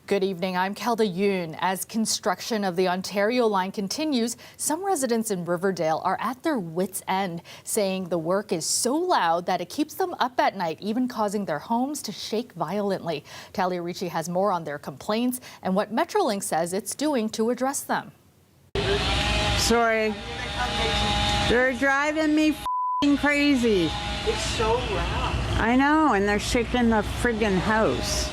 Good evening, I'm Kelda Yoon. As construction of the Ontario line continues, some residents in Riverdale are at their wits' end, saying the work is so loud that it keeps them up at night, even causing their homes to shake violently. Talia Ricci has more on their complaints and what Metrolink says it's doing to address them. Sorry, they're driving me f***ing crazy. It's so loud. I know, and they're shaking the friggin' house.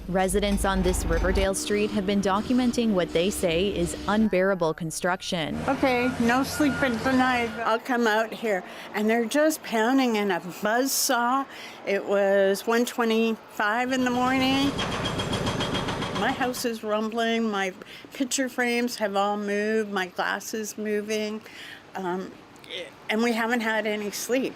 Residents on this Riverdale street have been documenting what they say is unbearable construction. Okay, no sleeping tonight. I'll come out here, and they're just pounding in a buzzsaw. It was 1:25 in the morning. My house is rumbling, my picture frames have all moved, my glass is moving, and we haven't had any sleep.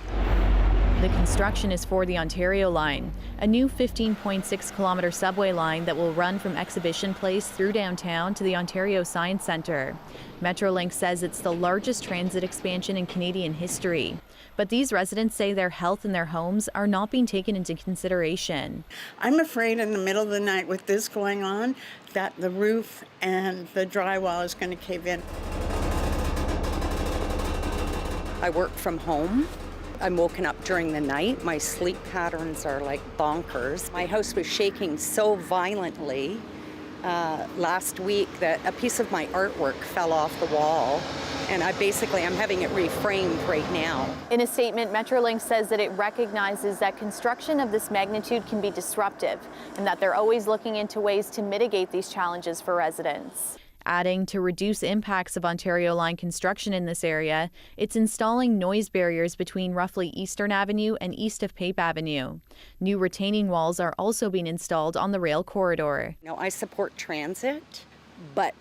The construction is for the Ontario line, a new 15.6-kilometer subway line that will run from Exhibition Place through downtown to the Ontario Science Centre. Metrolink says it's the largest transit expansion in Canadian history. But these residents say their health and their homes are not being taken into consideration. I'm afraid in the middle of the night with this going on that the roof and the drywall is going to cave in. I work from home. I'm woken up during the night. My sleep patterns are like bonkers. My house was shaking so violently last week that a piece of my artwork fell off the wall, and I'm having it reframed right now. In a statement, Metrolink says that it recognizes that construction of this magnitude can be disruptive and that they're always looking into ways to mitigate these challenges for residents. Adding to reduce impacts of Ontario line construction in this area, it's installing noise barriers between roughly Eastern Avenue and east of Pape Avenue. New retaining walls are also being installed on the rail corridor. Now, I support transit, but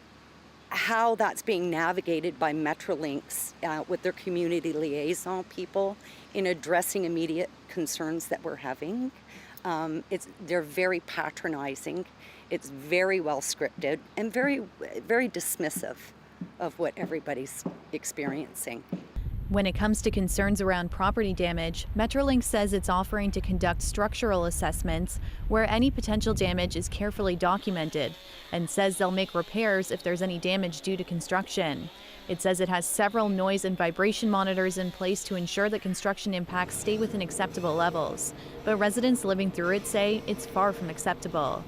how that's being navigated by Metrolinks with their community liaison people in addressing immediate concerns that we're having, they're very patronizing. It's very well scripted and very, very dismissive of what everybody's experiencing. When it comes to concerns around property damage, Metrolink says it's offering to conduct structural assessments where any potential damage is carefully documented and says they'll make repairs if there's any damage due to construction. It says it has several noise and vibration monitors in place to ensure that construction impacts stay within acceptable levels. But residents living through it say it's far from acceptable.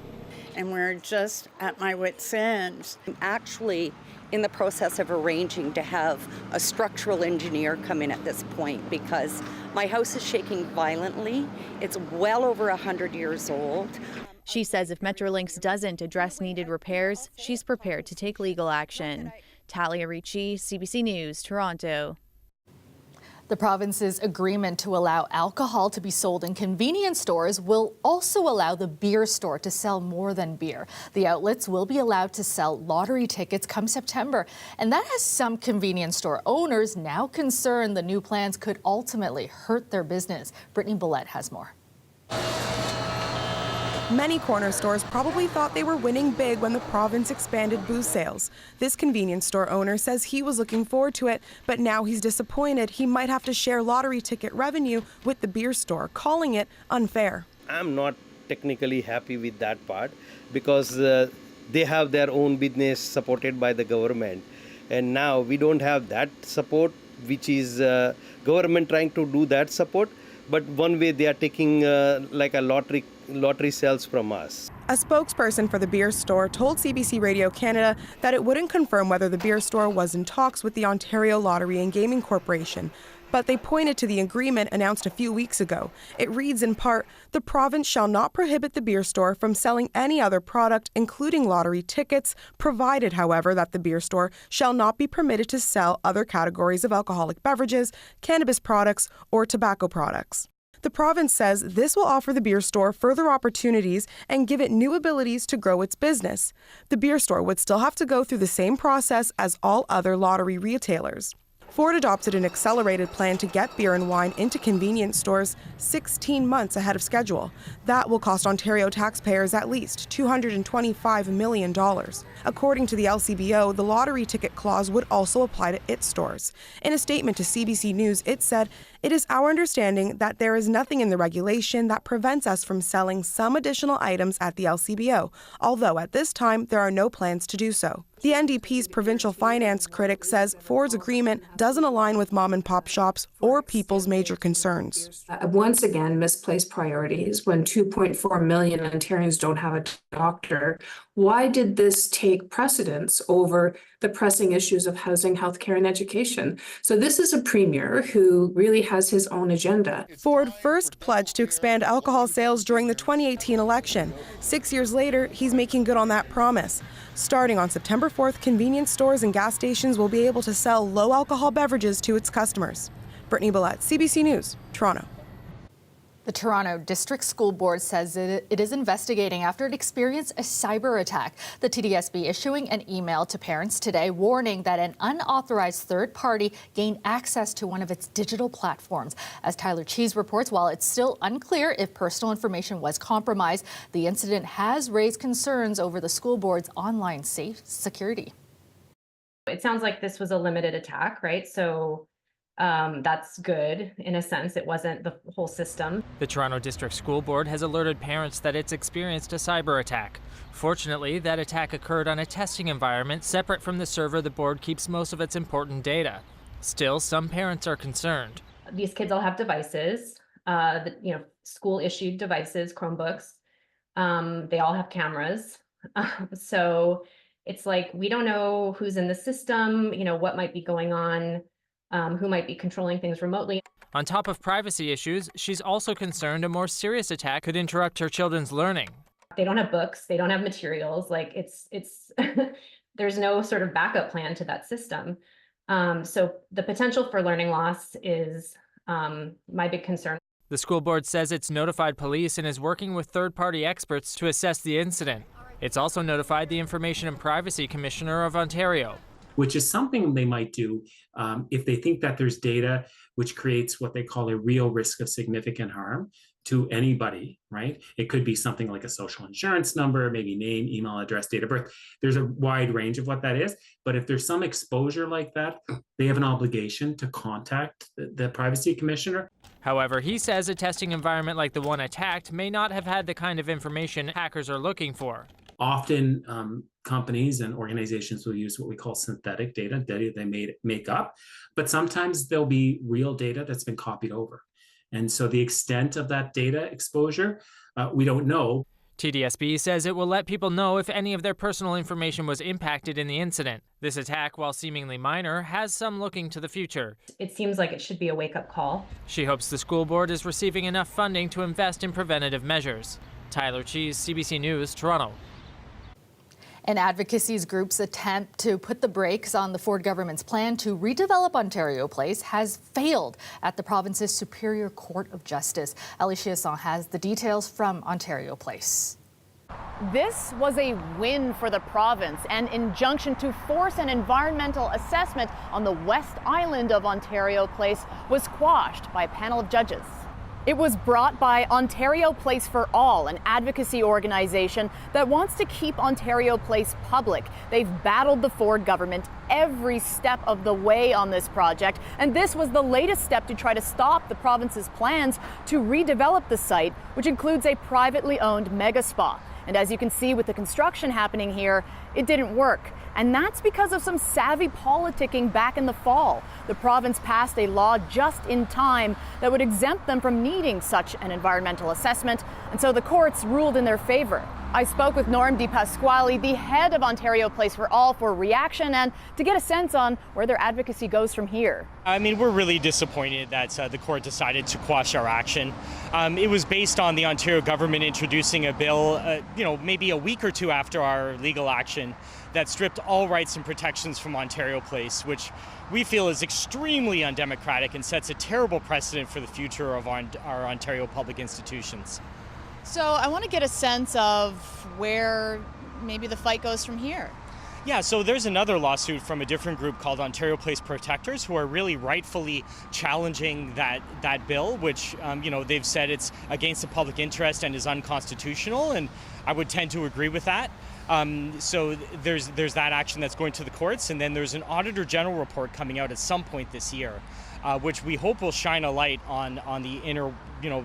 And we're just at my wit's end. I'm actually in the process of arranging to have a structural engineer come in at this point because my house is shaking violently. It's well over 100 years old. She says if Metrolinks doesn't address needed repairs, she's prepared to take legal action. Talia Ricci, CBC News, Toronto. The province's agreement to allow alcohol to be sold in convenience stores will also allow the beer store to sell more than beer. The outlets will be allowed to sell lottery tickets come September, and that has some convenience store owners now concerned the new plans could ultimately hurt their business. Brittany Billette has more. Many corner stores probably thought they were winning big when the province expanded booze sales. This convenience store owner says he was looking forward to it, but now he's disappointed he might have to share lottery ticket revenue with the beer store, calling it unfair. I'm not technically happy with that part because they have their own business supported by the government. And now we don't have that support, which is government trying to do that support. But one way they are taking like a lottery sales from us. A spokesperson for the beer store told CBC Radio Canada that it wouldn't confirm whether the beer store was in talks with the Ontario Lottery and Gaming Corporation, but they pointed to the agreement announced a few weeks ago. It reads in part, the province shall not prohibit the beer store from selling any other product, including lottery tickets, provided, however, that the beer store shall not be permitted to sell other categories of alcoholic beverages, cannabis products, or tobacco products. The province says this will offer the beer store further opportunities and give it new abilities to grow its business. The beer store would still have to go through the same process as all other lottery retailers. Ford adopted an accelerated plan to get beer and wine into convenience stores 16 months ahead of schedule. That will cost Ontario taxpayers at least $225 million. According to the LCBO, the lottery ticket clause would also apply to its stores. In a statement to CBC News, it said, It is our understanding that there is nothing in the regulation that prevents us from selling some additional items at the LCBO, although at this time there are no plans to do so. The NDP's provincial finance critic says Ford's agreement doesn't align with mom-and-pop shops or people's major concerns. Once again, misplaced priorities when 2.4 million Ontarians don't have a doctor. Why did this take precedence over the pressing issues of housing, healthcare, and education? So this is a premier who really has his own agenda. Ford first pledged to expand alcohol sales during the 2018 election. 6 years later, he's making good on that promise. Starting on September 4th, convenience stores and gas stations will be able to sell low-alcohol beverages to its customers. Brittany Billette, CBC News, Toronto. The Toronto District School Board says it is investigating after it experienced a cyber attack. The TDSB issuing an email to parents today warning that an unauthorized third party gained access to one of its digital platforms. As Tyler Cheese reports, while it's still unclear if personal information was compromised, the incident has raised concerns over the school board's online security. It sounds like this was a limited attack, right? So that's good in a sense. It wasn't the whole system. The Toronto District School Board has alerted parents that it's experienced a cyber attack. Fortunately, that attack occurred on a testing environment separate from the server the board keeps most of its important data. Still, some parents are concerned. These kids all have devices, school-issued devices, Chromebooks. They all have cameras. So it's like, we don't know who's in the system, what might be going on. Who might be controlling things remotely. On top of privacy issues, she's also concerned a more serious attack could interrupt her children's learning. They don't have books, they don't have materials, like it's there's no sort of backup plan to that system. So the potential for learning loss is my big concern. The school board says it's notified police and is working with third-party experts to assess the incident. It's also notified the Information and Privacy Commissioner of Ontario, which is something they might do if they think that there's data which creates what they call a real risk of significant harm to anybody, right? It could be something like a social insurance number, maybe name, email address, date of birth. There's a wide range of what that is. But if there's some exposure like that, they have an obligation to contact the privacy commissioner. However, he says a testing environment like the one attacked may not have had the kind of information hackers are looking for. Often companies and organizations will use what we call synthetic data they make up, but sometimes there'll be real data that's been copied over. And so the extent of that data exposure, we don't know. TDSB says it will let people know if any of their personal information was impacted in the incident. This attack, while seemingly minor, has some looking to the future. It seems like it should be a wake-up call. She hopes the school board is receiving enough funding to invest in preventative measures. Tyler Cheese, CBC News, Toronto. An advocacy group's attempt to put the brakes on the Ford government's plan to redevelop Ontario Place has failed at the province's Superior Court of Justice. Alicia Chiasson has the details from Ontario Place. This was a win for the province. An injunction to force an environmental assessment on the West Island of Ontario Place was quashed by a panel of judges. It was brought by Ontario Place for All, an advocacy organization that wants to keep Ontario Place public. They've battled the Ford government every step of the way on this project, and this was the latest step to try to stop the province's plans to redevelop the site, which includes a privately owned mega spa. And as you can see with the construction happening here, it didn't work. And that's because of some savvy politicking back in the fall. The province passed a law just in time that would exempt them from needing such an environmental assessment, and so the courts ruled in their favor. I spoke with Norm DiPasquale, the head of Ontario Place for All, for reaction and to get a sense on where their advocacy goes from here. I mean, we're really disappointed that the court decided to quash our action. It was based on the Ontario government introducing a bill, maybe a week or two after our legal action, that stripped all rights and protections from Ontario Place, which we feel is extremely undemocratic and sets a terrible precedent for the future of our Ontario public institutions. So I want to get a sense of where maybe the fight goes from here. Yeah, so there's another lawsuit from a different group called Ontario Place Protectors, who are really rightfully challenging that bill, which, they've said it's against the public interest and is unconstitutional, and I would tend to agree with that. So there's that action that's going to the courts, and then there's an Auditor General report coming out at some point this year which we hope will shine a light on the inner,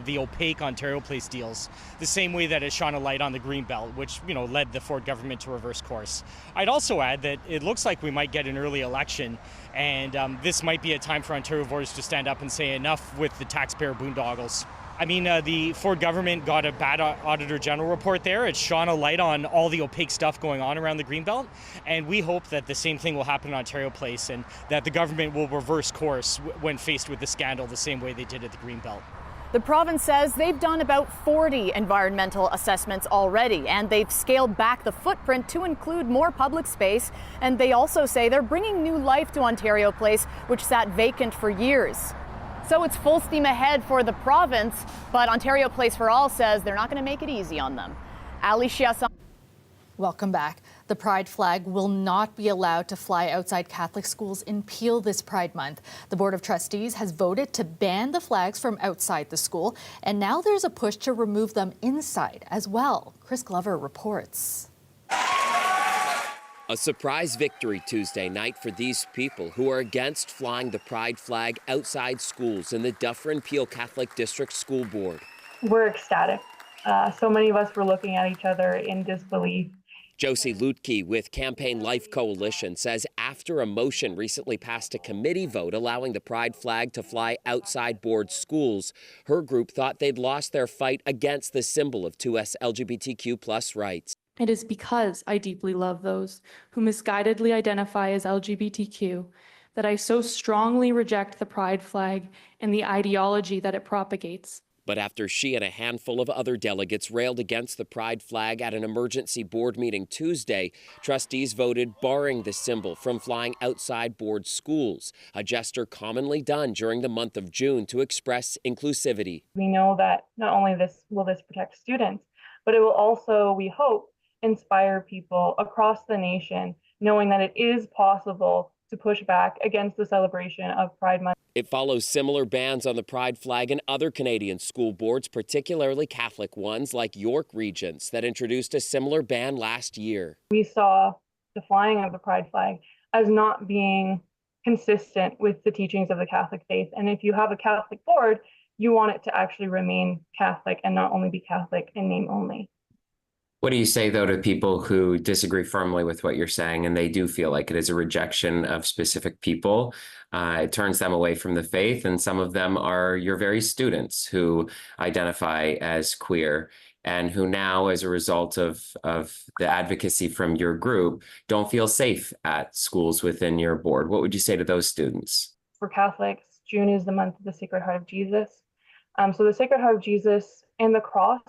the opaque Ontario Place deals, the same way that it shone a light on the Greenbelt, which, led the Ford government to reverse course. I'd also add that it looks like we might get an early election, and this might be a time for Ontario voters to stand up and say enough with the taxpayer boondoggles. I mean, the Ford government got a bad Auditor General report there. It shone a light on all the opaque stuff going on around the Greenbelt, and we hope that the same thing will happen in Ontario Place and that the government will reverse course when faced with the scandal the same way they did at the Greenbelt. The province says they've done about 40 environmental assessments already, and they've scaled back the footprint to include more public space. And they also say they're bringing new life to Ontario Place, which sat vacant for years. So it's full steam ahead for the province, but Ontario Place for All says they're not going to make it easy on them. Ali Chiasson. Welcome back. The Pride flag will not be allowed to fly outside Catholic schools in Peel this Pride Month. The Board of Trustees has voted to ban the flags from outside the school, and now there's a push to remove them inside as well. Chris Glover reports. A surprise victory Tuesday night for these people who are against flying the Pride flag outside schools in the Dufferin-Peel Catholic District School Board. We're ecstatic. So many of us were looking at each other in disbelief. Josie Lutke with Campaign Life Coalition says after a motion recently passed a committee vote allowing the Pride flag to fly outside board schools, her group thought they'd lost their fight against the symbol of 2S LGBTQ+ rights. It is because I deeply love those who misguidedly identify as LGBTQ that I so strongly reject the Pride flag and the ideology that it propagates. But after she and a handful of other delegates railed against the Pride flag at an emergency board meeting Tuesday, trustees voted barring the symbol from flying outside board schools, a gesture commonly done during the month of June to express inclusivity. We know that not only will this protect students, but it will also, we hope, inspire people across the nation, knowing that it is possible to push back against the celebration of Pride Month. It follows similar bans on the Pride flag in other Canadian school boards, particularly Catholic ones like York Regents, that introduced a similar ban last year. We saw the flying of the Pride flag as not being consistent with the teachings of the Catholic faith. And if you have a Catholic board, you want it to actually remain Catholic and not only be Catholic in name only. What do you say, though, to people who disagree firmly with what you're saying and they do feel like it is a rejection of specific people? It turns them away from the faith, and some of them are your very students who identify as queer and who now, as a result of the advocacy from your group, don't feel safe at schools within your board. What would you say to those students? For Catholics, June is the month of the Sacred Heart of Jesus. So the Sacred Heart of Jesus and the cross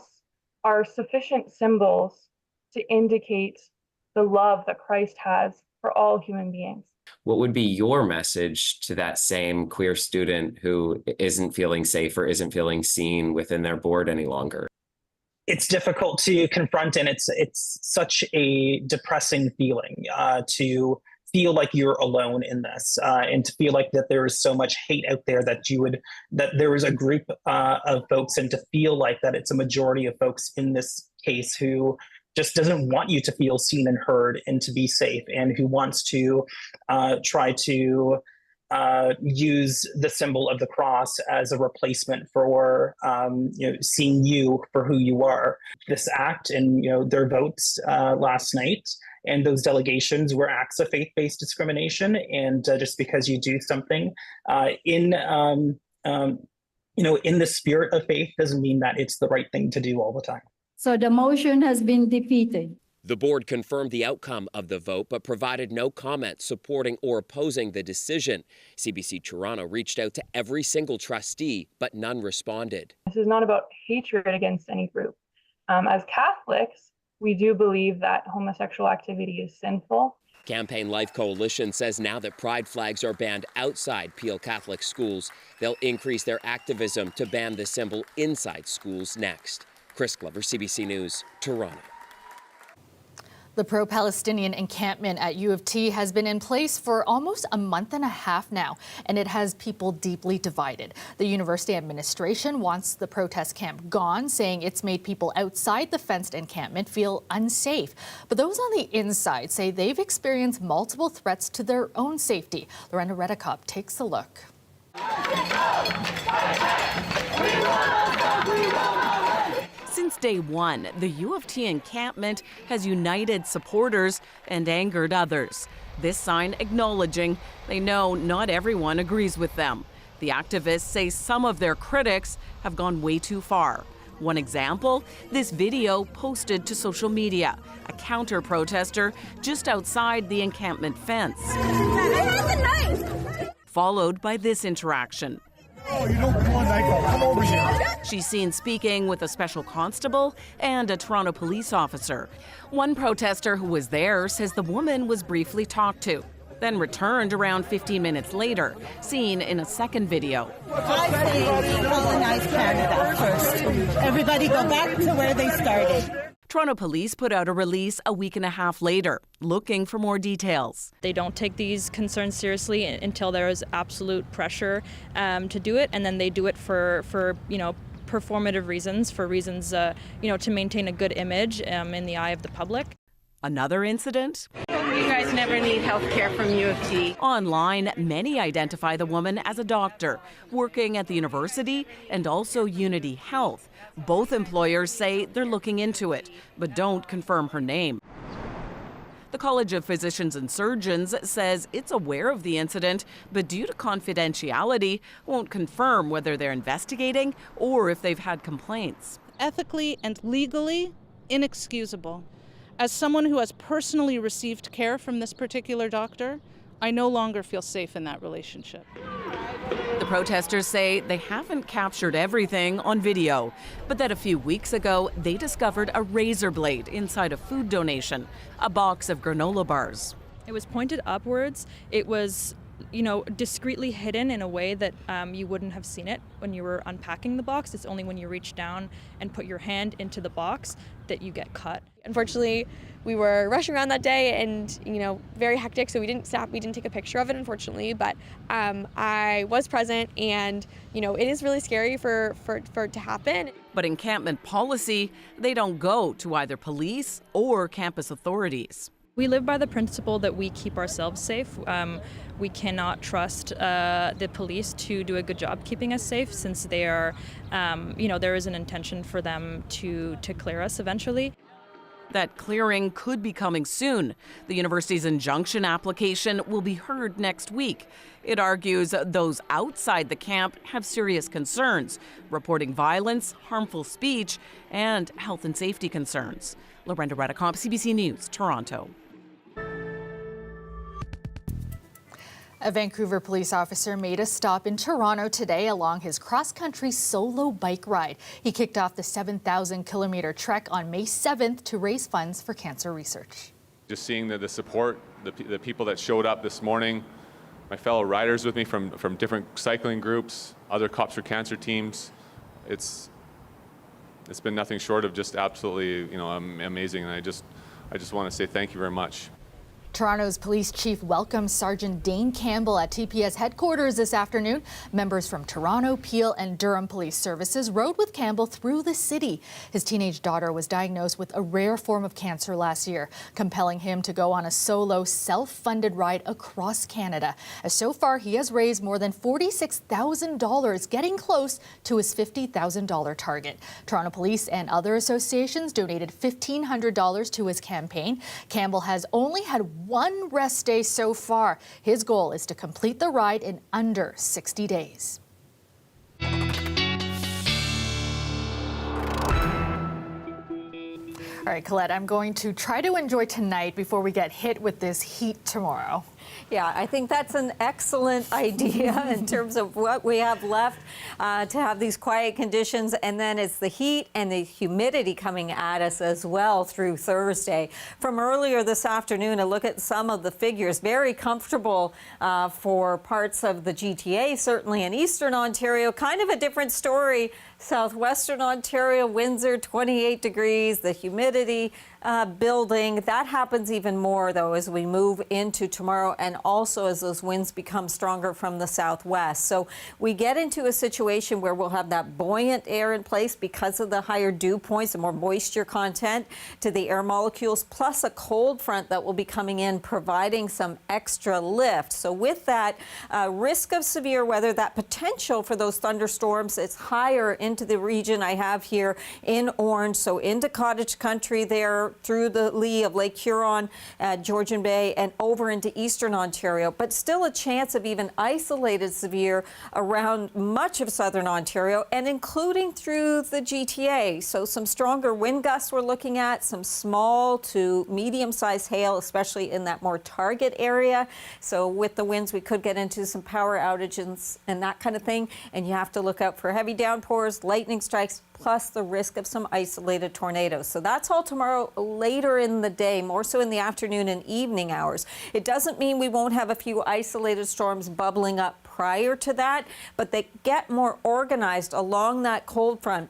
are sufficient symbols to indicate the love that Christ has for all human beings. What would be your message to that same queer student who isn't feeling safe or isn't feeling seen within their board any longer? It's difficult to confront, and it's such a depressing feeling to feel like you're alone in this, and to feel like that there is so much hate out there that there is a group of folks, and to feel like that it's a majority of folks in this case who just doesn't want you to feel seen and heard and to be safe, and who wants to try to use the symbol of the cross as a replacement for seeing you for who you are. This act and their votes last night and those delegations were acts of faith-based discrimination, and just because you do something in the spirit of faith doesn't mean that it's the right thing to do all the time. So the motion has been defeated. The board confirmed the outcome of the vote, but provided no comment supporting or opposing the decision. CBC Toronto reached out to every single trustee, but none responded. This is not about hatred against any group. As Catholics, we do believe that homosexual activity is sinful. Campaign Life Coalition says now that Pride flags are banned outside Peel Catholic schools, they'll increase their activism to ban the symbol inside schools next. Chris Glover, CBC News, Toronto. The pro-Palestinian encampment at U of T has been in place for almost a month and a half now, and it has people deeply divided. The university administration wants the protest camp gone, saying it's made people outside the fenced encampment feel unsafe. But those on the inside say they've experienced multiple threats to their own safety. Lorena Redekop takes a look. Since day one, the U of T encampment has united supporters and angered others. This sign acknowledging they know not everyone agrees with them. The activists say some of their critics have gone way too far. One example, this video posted to social media, a counter-protester just outside the encampment fence. Followed by this interaction. Oh, you don't want that girl. Come over here. She's seen speaking with a special constable and a Toronto police officer. One protester who was there says the woman was briefly talked to, then returned around 15 minutes later, seen in a second video. I say colonize Canada first. Everybody go back to where they started. Toronto police put out a release a week and a half later, looking for more details. They don't take these concerns seriously until there is absolute pressure to do it, and then they do it for performative reasons, for reasons to maintain a good image in the eye of the public. Another incident? You guys never need health care from U of T. Online, many identify the woman as a doctor, working at the university and also Unity Health. Both employers say they're looking into it, but don't confirm her name. The College of Physicians and Surgeons says it's aware of the incident, but due to confidentiality, won't confirm whether they're investigating or if they've had complaints. Ethically and legally inexcusable. As someone who has personally received care from this particular doctor, I no longer feel safe in that relationship. The protesters say they haven't captured everything on video, but that a few weeks ago they discovered a razor blade inside a food donation, a box of granola bars. It was pointed upwards. It was discreetly hidden in a way that you wouldn't have seen it when you were unpacking the box. It's only when you reach down and put your hand into the box that you get cut. Unfortunately, we were rushing around that day and, very hectic, so we didn't stop. We didn't take a picture of it, unfortunately, but I was present, and, it is really scary for it to happen. But encampment policy, they don't go to either police or campus authorities. We live by the principle that we keep ourselves safe. We cannot trust the police to do a good job keeping us safe, since they are, there is an intention for them to clear us eventually. That clearing could be coming soon. The university's injunction application will be heard next week. It argues those outside the camp have serious concerns, reporting violence, harmful speech, and health and safety concerns. Lorenda Redicomp, CBC News, Toronto. A Vancouver police officer made a stop in Toronto today along his cross-country solo bike ride. He kicked off the 7,000-kilometer trek on May 7th to raise funds for cancer research. Just seeing the support, the people that showed up this morning, my fellow riders with me from different cycling groups, other Cops for Cancer teams, it's been nothing short of just absolutely amazing, and I just want to say thank you very much. Toronto's police chief welcomed Sergeant Dane Campbell at TPS headquarters this afternoon. Members from Toronto, Peel and Durham Police Services rode with Campbell through the city. His teenage daughter was diagnosed with a rare form of cancer last year, compelling him to go on a solo, self-funded ride across Canada. So far, he has raised more than $46,000, getting close to his $50,000 target. Toronto Police and other associations donated $1,500 to his campaign. Campbell has only had one rest day so far. His goal is to complete the ride in under 60 days. All right, Colette, I'm going to try to enjoy tonight before we get hit with this heat tomorrow. Yeah, I think that's an excellent idea in terms of what we have left to have these quiet conditions. And then it's the heat and the humidity coming at us as well through Thursday. From earlier this afternoon, a look at some of the figures. Very comfortable for parts of the GTA, certainly in Eastern Ontario. Kind of a different story. Southwestern Ontario, Windsor, 28 degrees. The humidity building. That happens even more, though, as we move into tomorrow and also as those winds become stronger from the southwest. So we get into a situation where we'll have that buoyant air in place because of the higher dew points and more moisture content to the air molecules, plus a cold front that will be coming in, providing some extra lift. So with that risk of severe weather, that potential for those thunderstorms is higher into the region I have here in orange, so into cottage country there through the lee of Lake Huron, Georgian Bay, and over into eastern Ontario, but still a chance of even isolated severe around much of southern Ontario and including through the GTA. So some stronger wind gusts we're looking at, some small to medium-sized hail, especially in that more target area. So with the winds, we could get into some power outages and that kind of thing. And you have to look out for heavy downpours, lightning strikes, plus the risk of some isolated tornadoes. So that's all tomorrow later in the day, more so in the afternoon and evening hours. It doesn't mean we won't have a few isolated storms bubbling up prior to that, but they get more organized along that cold front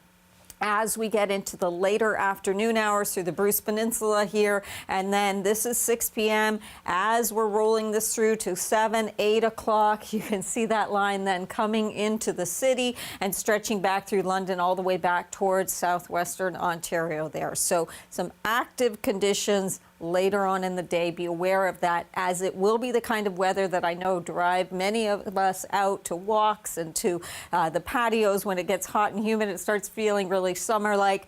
as we get into the later afternoon hours through the Bruce Peninsula here. And then this is 6 p.m. As we're rolling this through to 7, 8 o'clock, you can see that line then coming into the city and stretching back through London all the way back towards southwestern Ontario there. So some active conditions later on in the day. Be aware of that, as it will be the kind of weather that I know drive many of us out to walks and to the patios when it gets hot and humid. It starts feeling really summer-like.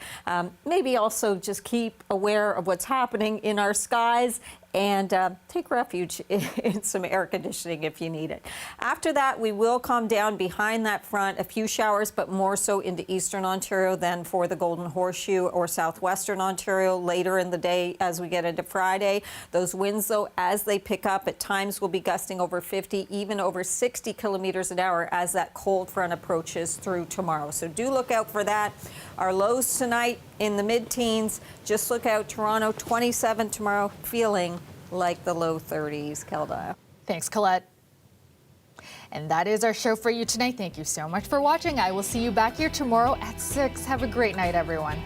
Maybe also just keep aware of what's happening in our skies and take refuge in some air conditioning if you need it. After that, we will calm down behind that front. A few showers, but more so into eastern Ontario than for the Golden Horseshoe or southwestern Ontario later in the day as we get into Friday. Those winds, though, as they pick up, at times will be gusting over 50, even over 60 kilometers an hour as that cold front approaches through tomorrow. So do look out for that. Our lows tonight in the mid-teens. Just look out, Toronto 27 tomorrow, feeling like the low 30s. Kelda. Thanks, Colette. And that is our show for you tonight. Thank you so much for watching. I will see you back here tomorrow at 6. Have a great night, everyone.